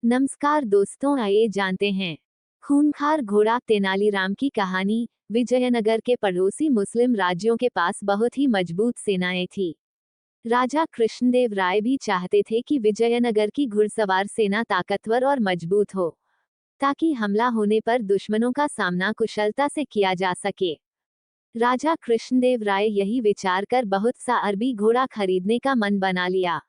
नमस्कार दोस्तों, आइए जानते हैं खूंखार घोड़ा तेनालीराम की कहानी। विजयनगर के पड़ोसी मुस्लिम राज्यों के पास बहुत ही मजबूत सेनाएं थी। राजा कृष्णदेव राय भी चाहते थे कि विजयनगर की घुड़सवार सेना ताकतवर और मजबूत हो, ताकि हमला होने पर दुश्मनों का सामना कुशलता से किया जा सके। राजा कृष्णदेव राय यही विचार कर बहुत सा अरबी घोड़ा खरीदने का मन बना लिया।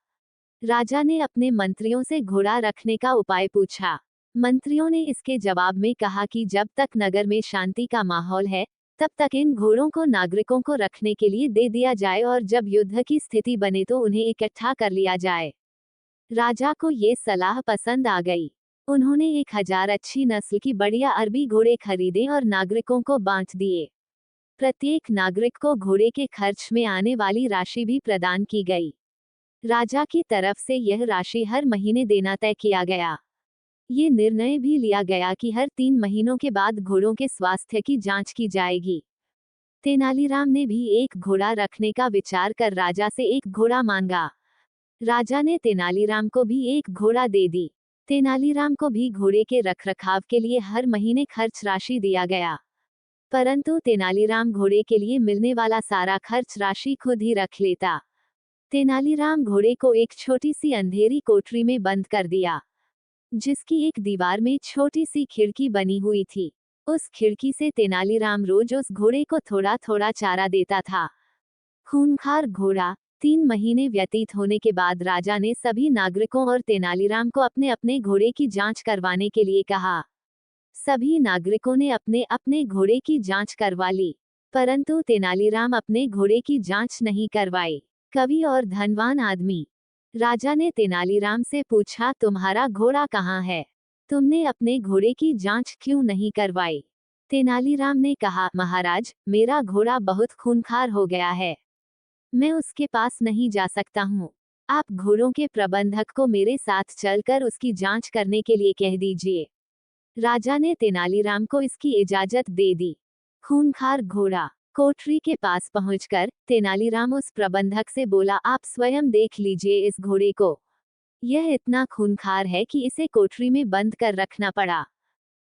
राजा ने अपने मंत्रियों से घोड़ा रखने का उपाय पूछा। मंत्रियों ने इसके जवाब में कहा कि जब तक नगर में शांति का माहौल है, तब तक इन घोड़ों को नागरिकों को रखने के लिए दे दिया जाए और जब युद्ध की स्थिति बने तो उन्हें इकट्ठा कर लिया जाए। राजा को ये सलाह पसंद आ गई। उन्होंने 1000 अच्छी नस्ल की बढ़िया अरबी घोड़े खरीदे और नागरिकों को बांट दिए। प्रत्येक नागरिक को घोड़े के खर्च में आने वाली राशि भी प्रदान की गई। राजा की तरफ से यह राशि हर महीने देना तय किया गया। ये निर्णय भी लिया गया कि हर 3 महीनों के बाद घोड़ों के स्वास्थ्य की जांच की जाएगी। तेनालीराम ने भी एक घोड़ा रखने का विचार कर राजा से एक घोड़ा मांगा। राजा ने तेनालीराम को भी एक घोड़ा दे दी। तेनालीराम को भी घोड़े के रखरखाव के लिए हर महीने खर्च राशि दिया गया। परंतु तेनालीराम घोड़े के लिए मिलने वाला सारा खर्च राशि खुद ही रख लेता। तेनालीराम घोड़े को एक छोटी सी अंधेरी कोठरी में बंद कर दिया, जिसकी एक दीवार में छोटी सी खिड़की बनी हुई थी। उस खिड़की से तेनालीराम रोज उस घोड़े को थोड़ा थोड़ा चारा देता था। खूंखार घोड़ा। 3 महीने व्यतीत होने के बाद राजा ने सभी नागरिकों और तेनालीराम को अपने अपने घोड़े की जांच करवाने के लिए कहा। सभी नागरिकों ने अपने अपने घोड़े की जांच करवा ली, परंतु तेनालीराम अपने घोड़े की जांच नहीं करवाई। कवि और धनवान आदमी। राजा ने तेनालीराम से पूछा, तुम्हारा घोड़ा कहाँ है? तुमने अपने घोड़े की जांच क्यों नहीं करवाई? तेनालीराम ने कहा, महाराज, मेरा घोड़ा बहुत खूंखार हो गया है। मैं उसके पास नहीं जा सकता हूँ। आप घोड़ों के प्रबंधक को मेरे साथ चलकर उसकी जांच करने के लिए कह दीजिए। राजा ने तेनालीराम को इसकी इजाजत दे दी। खूंखार घोड़ा। कोठरी के पास पहुंचकर तेनालीराम उस प्रबंधक से बोला, आप स्वयं देख लीजिए इस घोड़े को। यह इतना खूंखार है कि इसे कोठरी में बंद कर रखना पड़ा।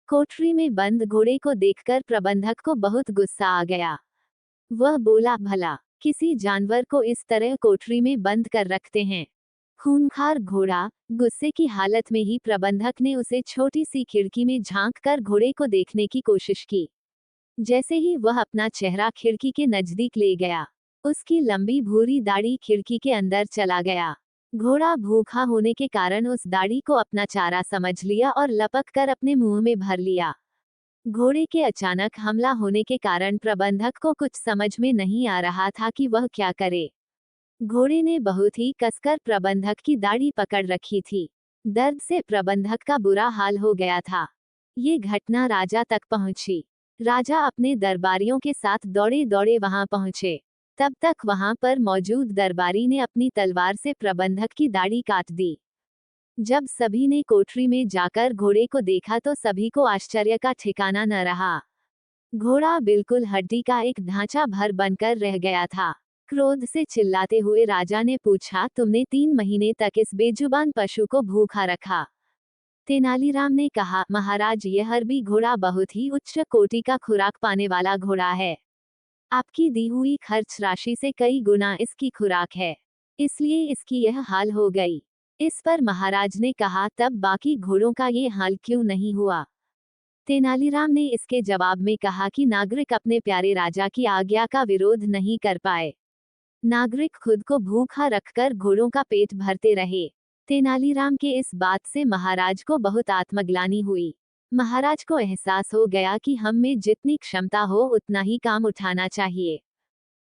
कोठरी में बंद घोड़े को देखकर प्रबंधक को बहुत गुस्सा आ गया। वह बोला, भला किसी जानवर को इस तरह कोठरी में बंद कर रखते हैं? खूंखार घोड़ा। गुस्से की हालत में ही प्रबंधक ने उसे छोटी सी खिड़की में झांक कर घोड़े को देखने की कोशिश की। जैसे ही वह अपना चेहरा खिड़की के नजदीक ले गया, उसकी लंबी भूरी दाढ़ी खिड़की के अंदर चला गया। घोड़ा भूखा होने के कारण उस दाढ़ी को अपना चारा समझ लिया और लपक कर अपने मुंह में भर लिया। घोड़े के अचानक हमला होने के कारण प्रबंधक को कुछ समझ में नहीं आ रहा था कि वह क्या करे। घोड़े ने बहुत ही कसकर प्रबंधक की दाढ़ी पकड़ रखी थी। दर्द से प्रबंधक का बुरा हाल हो गया था। ये घटना राजा तक पहुंची। राजा अपने दरबारियों के साथ दौड़े दौड़े वहां पहुंचे। तब तक वहां पर मौजूद दरबारी ने अपनी तलवार से प्रबंधक की दाढ़ी काट दी। जब सभी ने कोठरी में जाकर घोड़े को देखा तो सभी को आश्चर्य का ठिकाना न रहा। घोड़ा बिल्कुल हड्डी का एक ढांचा भर बनकर रह गया था। क्रोध से चिल्लाते हुए राजा ने पूछा, तुमने 3 महीने तक इस बेजुबान पशु को भूखा रखा? तेनालीराम ने कहा, महाराज, यह अरबी घोड़ा बहुत ही उच्च कोटि का खुराक पाने वाला घोड़ा है। आपकी दी हुई खर्च राशि से कई गुना इसकी खुराक है, इसलिए इसकी यह हाल हो गई। इस पर महाराज ने कहा, तब बाकी घोड़ों का ये हाल क्यों नहीं हुआ? तेनालीराम ने इसके जवाब में कहा कि नागरिक अपने प्यारे राजा की आज्ञा का विरोध नहीं कर पाए। नागरिक खुद को भूखा रखकर घोड़ों का पेट भरते रहे। तेनालीराम के इस बात से महाराज को बहुत आत्मग्लानि हुई। महाराज को एहसास हो गया कि हम में जितनी क्षमता हो उतना ही काम उठाना चाहिए।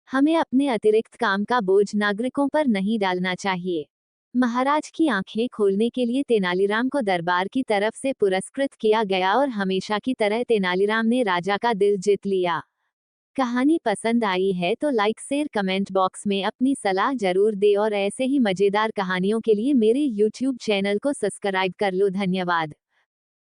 हमें अपने अतिरिक्त काम का बोझ नागरिकों पर नहीं डालना चाहिए। महाराज की आंखें खोलने के लिए तेनालीराम को दरबार की तरफ से पुरस्कृत किया गया और हमेशा की तरह तेनालीराम ने राजा का दिल जीत लिया। कहानी पसंद आई है तो लाइक शेयर कमेंट बॉक्स में अपनी सलाह जरूर दे और ऐसे ही मजेदार कहानियों के लिए मेरे YouTube चैनल को सब्सक्राइब कर लो। धन्यवाद।